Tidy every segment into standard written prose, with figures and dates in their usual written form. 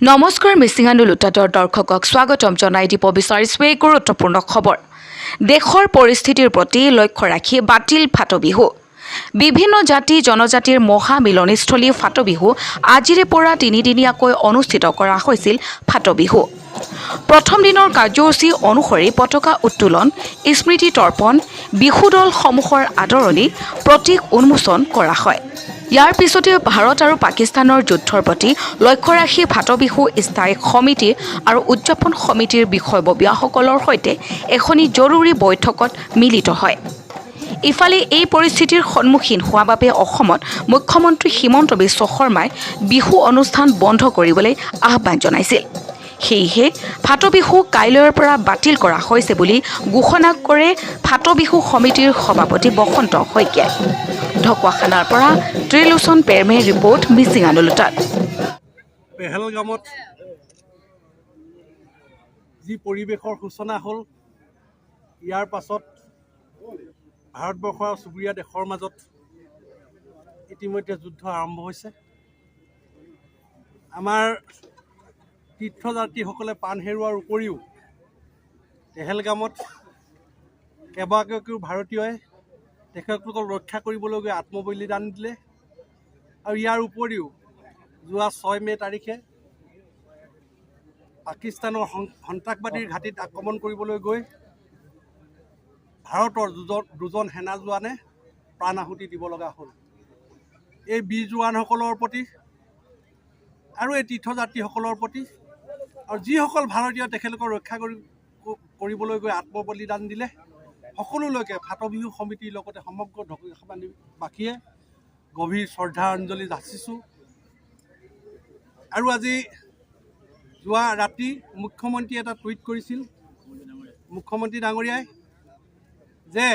নমস্কাৰ মিচিং আন্দোলনৰ দৰ্শকক স্বাগতম জনাই দিব বিচাৰিছো এই গুৰুত্বপূৰ্ণ খবৰ। দেশৰ পৰিস্থিতিৰ প্ৰতি লক্ষ্য ৰাখি বাতিল ফাটবিহু। বিভিন্ন জাতি জনজাতিৰ মহামিলনীস্থলী ফাটবিহু আজিৰে পৰা তিনিদিনীয়াকৈ অনুষ্ঠিত কৰা হৈছিল ফাটবিহু। প্ৰথম দিনৰ কাৰ্যসূচী অনুসৰি পতাকা উত্তোলন, স্মৃতি তৰ্পণ, বিহু দলসমূহৰ আদৰণি, প্ৰতীক উন্মোচন কৰা হয়। ইয়াৰ পিছতে ভাৰত আৰু পাকিস্তানৰ যুদ্ধৰ প্ৰতি লক্ষ্য ৰাখি ফাটবিহু স্থায়ী সমিতি আৰু উদযাপন সমিতিৰ বিষয়ববীয়াসকলৰ সৈতে এখনি জৰুৰী বৈঠকত মিলিত হয়। ইফালে এই পৰিস্থিতিৰ সন্মুখীন হোৱা বাবে অসমত মুখ্যমন্ত্ৰী হিমন্ত বিশ্ব শৰ্মাই বিহু অনুষ্ঠান বন্ধ কৰিবলৈ আহ্বান জনাইছিল। সেয়েহে ফাটবিহু কাইলৈৰ পৰা বাতিল কৰা হৈছে বুলি ঘোষণা কৰে ফাটবিহু সমিতিৰ সভাপতি বসন্ত শইকীয়াই। ঢকুৱাখানাৰ পৰা ত্ৰিলোচন পেৰমে ৰিপৰ্ট মিচিং আন্দোলন। পেহেলগামত যি পৰিৱেশৰ সূচনা হ'ল, ইয়াৰ পাছত ভাৰতবৰ্ষৰ চুবুৰীয়া দেশৰ মাজত ইতিমধ্যে যুদ্ধ আৰম্ভ হৈছে। আমাৰ তীৰ্থযাত্ৰীসকলে প্ৰাণ হেৰুওৱাৰ উপৰিও পেহেলগামত কেইবাগৰাকীও ভাৰতীয়ই তেখেতলোকক ৰক্ষা কৰিবলৈ গৈ আত্মবলিদান দিলে। আৰু ইয়াৰ উপৰিও যোৱা 6 মে' তাৰিখে পাকিস্তানৰ সন্ত্ৰাসবাদীৰ ঘাটিত আক্ৰমণ কৰিবলৈ গৈ ভাৰতৰ দুজন সেনা জোৱানে প্ৰাণ আহুতি দিব লগা হ'ল। এই বীৰ জোৱানসকলৰ প্ৰতি আৰু এই তীৰ্থযাত্ৰীসকলৰ প্ৰতি আৰু যিসকল ভাৰতীয় তেখেতলোকক ৰক্ষা কৰিবলৈ গৈ আত্মবলিদান দিলে, সকলোলৈকে ফাটবিহু সমিতিৰ লগতে সমগ্ৰ ঢকুৱাখানাবাসীয়ে গভীৰ শ্ৰদ্ধাঞ্জলি যাচিছোঁ। আৰু আজি যোৱা ৰাতি মুখ্যমন্ত্ৰীয়ে এটা টুইট কৰিছিল, মুখ্যমন্ত্ৰী ডাঙৰীয়াই, যে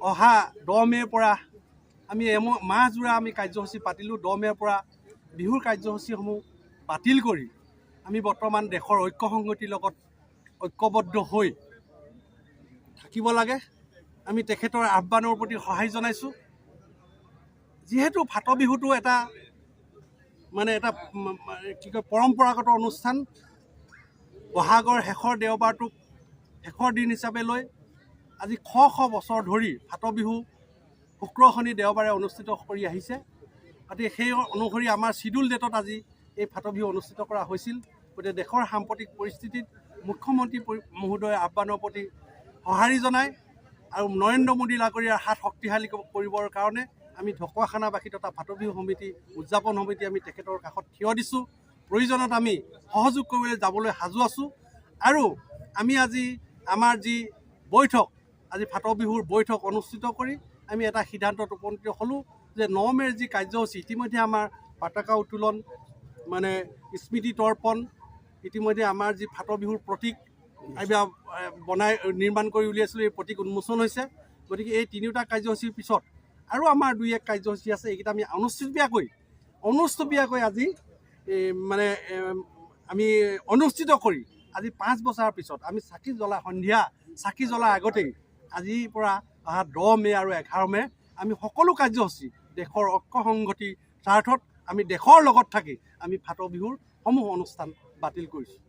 অহা 10 মে'ৰ পৰা আমি মাহজোৰা আমি কাৰ্যসূচী পাতিলোঁ। 10 মে'ৰ পৰা বিহুৰ কাৰ্যসূচীসমূহ বাতিল কৰি আমি বৰ্তমান দেশৰ ঐক্য সংহতিৰ লগত ঐক্যবদ্ধ হৈ থাকিব লাগে। আমি তেখেতৰ আহ্বানৰ প্ৰতি সহায় জনাইছোঁ। যিহেতু ফাটবিহুটো এটা কি কয় পৰম্পৰাগত অনুষ্ঠান, বহাগৰ শেষৰ দেওবাৰটোক শেষৰ দিন হিচাপে লৈ আজি শ বছৰ ধৰি ফাটবিহু শুক্ৰ শনি দেওবাৰে অনুষ্ঠিত কৰি আহিছে। গতিকে সেই অনুসৰি আমাৰ চিডুল ডেটত আজি এই ফাটবিহু অনুষ্ঠিত কৰা হৈছিল। গতিকে দেশৰ সাম্প্ৰতিক পৰিস্থিতিত মুখ্যমন্ত্ৰী মহোদয়ৰ আহ্বানৰ প্ৰতি সঁহাৰি জনাই আৰু নৰেন্দ্ৰ মোদী ডাঙৰীয়াৰ হাত শক্তিশালী কৰিবৰ কাৰণে আমি ঢকুৱাখানাবাসী তথা ফাটবিহু সমিতি উদযাপন সমিতি আমি তেখেতৰ কাষত থিয় দিছোঁ। প্ৰয়োজনত আমি সহযোগ কৰিবলৈ যাবলৈ সাজু আছোঁ। আৰু আমি আজি আমাৰ যি বৈঠক, আজি ফাটবিহুৰ বৈঠক অনুষ্ঠিত কৰি আমি এটা সিদ্ধান্তত উপনীত হ'লোঁ যে 9 মে'ৰ যি কাৰ্যসূচী, ইতিমধ্যে আমাৰ পতাকা উত্তোলন স্মৃতি তৰ্পণ, ইতিমধ্যে আমাৰ যি ফাটবিহুৰ প্ৰতীক এইবিলাক নিৰ্মাণ কৰি উলিয়াইছিলোঁ, এই প্ৰতীক উন্মোচন হৈছে। গতিকে এই তিনিওটা কাৰ্যসূচীৰ পিছত আৰু আমাৰ 2-1 কাৰ্যসূচী আছে। এইকেইটা আমি অনুষ্ঠুপীয়াকৈ আজি আমি অনুষ্ঠিত কৰি আজি 5 বছৰৰ পিছত আমি সন্ধিয়া চাকি জ্বলাৰ আগতেই আজিৰ পৰা অহা 10 মে' আৰু 11 মে' আমি সকলো কাৰ্যসূচী দেশৰ ঐক্য সংহতিৰ স্বাৰ্থত আমি দেশৰ লগত থাকি আমি ফাটবিহুৰ সমূহ অনুষ্ঠান বাতিল কৰিছোঁ।